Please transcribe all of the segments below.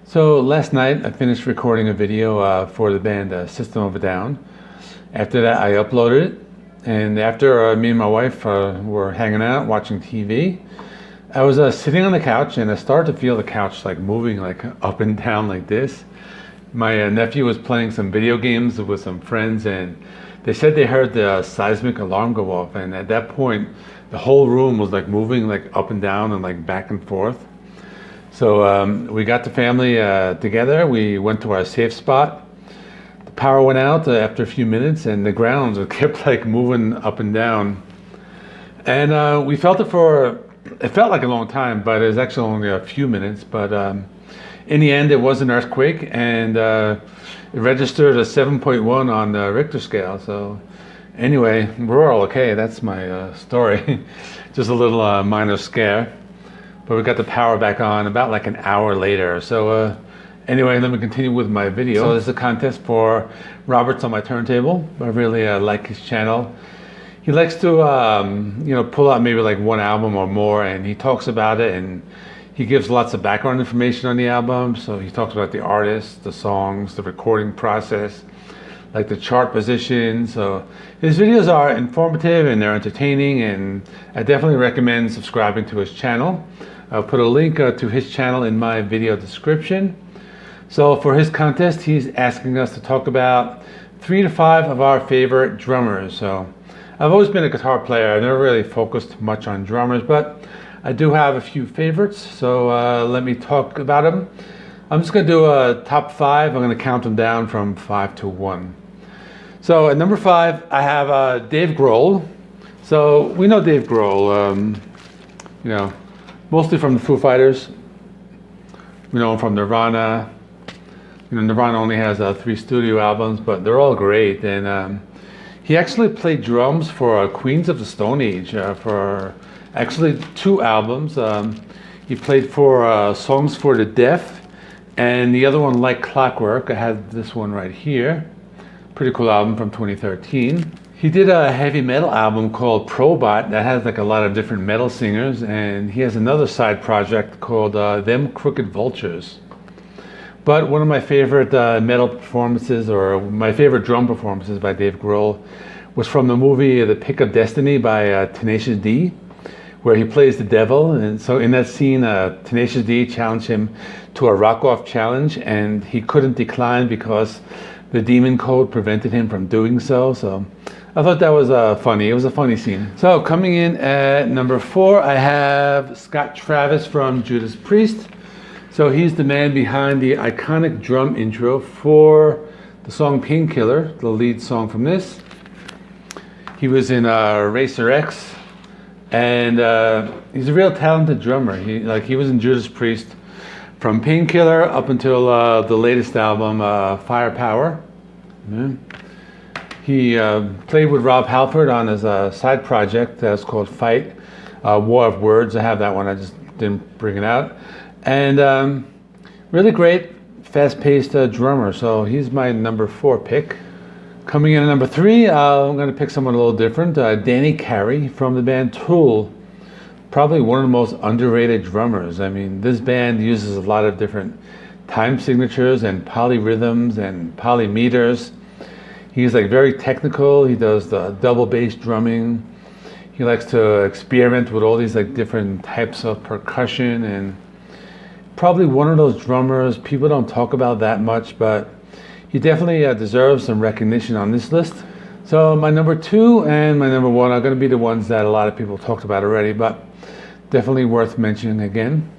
So last night I finished recording a video for the band System of a Down. After that I uploaded it, and after me and my wife were hanging out watching TV, I was sitting on the couch and I started to feel the couch like moving like up and down like this. My nephew was playing some video games with some friends, and they said they heard the seismic alarm go off, and at that point the whole room was like moving like up and down and like back and forth. So we got the family together. We went to our safe spot. The power went out after a few minutes, and the grounds kept like moving up and down. And we felt it it felt like a long time, but it was actually only a few minutes. But in the end, it was an earthquake, and it registered a 7.1 on the Richter scale. So anyway, we're all okay. That's my story. Just a little minor scare. But we got the power back on about like an hour later. So anyway, let me continue with my video. So this is a contest for Robert's on my turntable. I really like his channel. He likes to pull out maybe like one album or more, and he talks about it, and he gives lots of background information on the album. So he talks about the artists, the songs, the recording process, like the chart position. So his videos are informative and they're entertaining, and I definitely recommend subscribing to his channel. I'll put a link to his channel in my video description. So for his contest, he's asking us to talk about 3 to 5 of our favorite drummers. So I've always been a guitar player. I never really focused much on drummers, but I do have a few favorites. So let me talk about them. I'm just going to do a top 5. I'm going to count them down from 5 to 1. So at number 5, I have Dave Grohl. So we know Dave Grohl, mostly from the Foo Fighters. We know him from Nirvana. Nirvana only has 3 studio albums, but they're all great. And he actually played drums for Queens of the Stone Age for actually 2 albums. He played for Songs for the Deaf, and the other one, Like Clockwork. I have this one right here. Pretty cool album from 2013. He did a heavy metal album called Probot that has like a lot of different metal singers, and he has another side project called Them Crooked Vultures. But one of my favorite metal performances, or my favorite drum performances by Dave Grohl, was from the movie The Pick of Destiny by Tenacious D, where he plays the devil. And so in that scene, Tenacious D challenged him to a rock-off challenge, and he couldn't decline because the demon code prevented him from doing so. So I thought that was funny. It was a funny scene. So coming in at number 4, I have Scott Travis from Judas Priest. So he's the man behind the iconic drum intro for the song Painkiller, the lead song from this. He was in Racer X, and he's a real talented drummer. He was in Judas Priest from Painkiller up until the latest album, Firepower. Yeah. He played with Rob Halford on his side project that's called Fight, War of Words. I have that one, I just didn't bring it out. And really great, fast-paced drummer. So he's my number 4 pick. Coming in at number 3, I'm going to pick someone a little different. Danny Carey from the band Tool. Probably one of the most underrated drummers. I mean, this band uses a lot of different time signatures and polyrhythms and polymeters. He's like very technical. He does the double bass drumming. He likes to experiment with all these like different types of percussion, and probably one of those drummers people don't talk about that much, but he definitely deserves some recognition on this list. So my number 2 and my number 1 are going to be the ones that a lot of people talked about already, but definitely worth mentioning again.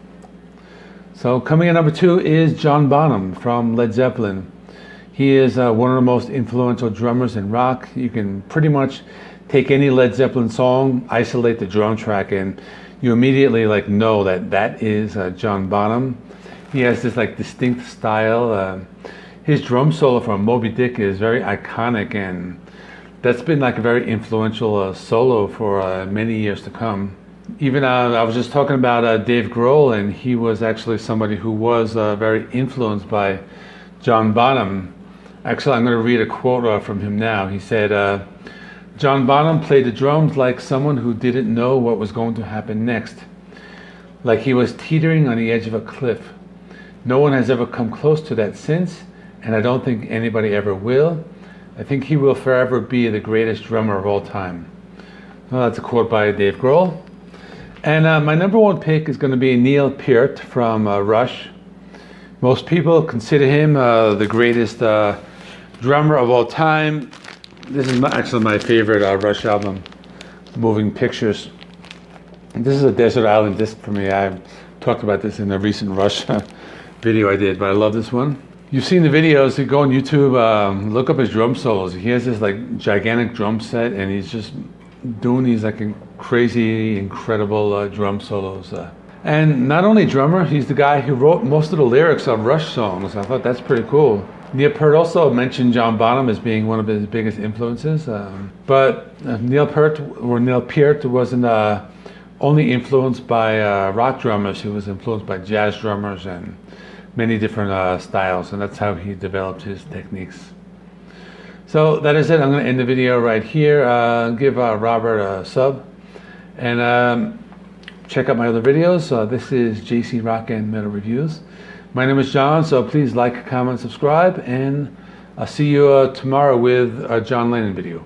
So coming in number 2 is John Bonham from Led Zeppelin. He is one of the most influential drummers in rock. You can pretty much take any Led Zeppelin song, isolate the drum track, and you immediately like know that that is John Bonham. He has this like distinct style. His drum solo from Moby Dick is very iconic, and that's been like a very influential solo for many years to come. Even I was just talking about Dave Grohl, and he was actually somebody who was very influenced by John Bonham. Actually, I'm going to read a quote from him now. He said, John Bonham played the drums like someone who didn't know what was going to happen next, like he was teetering on the edge of a cliff. No one has ever come close to that since, and I don't think anybody ever will. I think he will forever be the greatest drummer of all time. Well, that's a quote by Dave Grohl. And my number one pick is going to be Neil Peart from Rush. Most people consider him the greatest drummer of all time. This is actually my favorite Rush album, Moving Pictures. This is a desert island disc for me. I talked about this in a recent Rush video I did, but I love this one. You've seen the videos. You go on YouTube, look up his drum solos. He has this like gigantic drum set, and he's just doing these like crazy, incredible drum solos. And not only drummer, he's the guy who wrote most of the lyrics of Rush songs. I thought that's pretty cool. Neil Peart also mentioned John Bonham as being one of his biggest influences. But Neil Peart wasn't only influenced by rock drummers. He was influenced by jazz drummers and many different styles, and that's how he developed his techniques. So that is it. I'm going to end the video right here. Give Robert a sub, and check out my other videos. This is JC Rock and Metal Reviews. My name is John, so please like, comment, subscribe, and I'll see you tomorrow with a John Lennon video.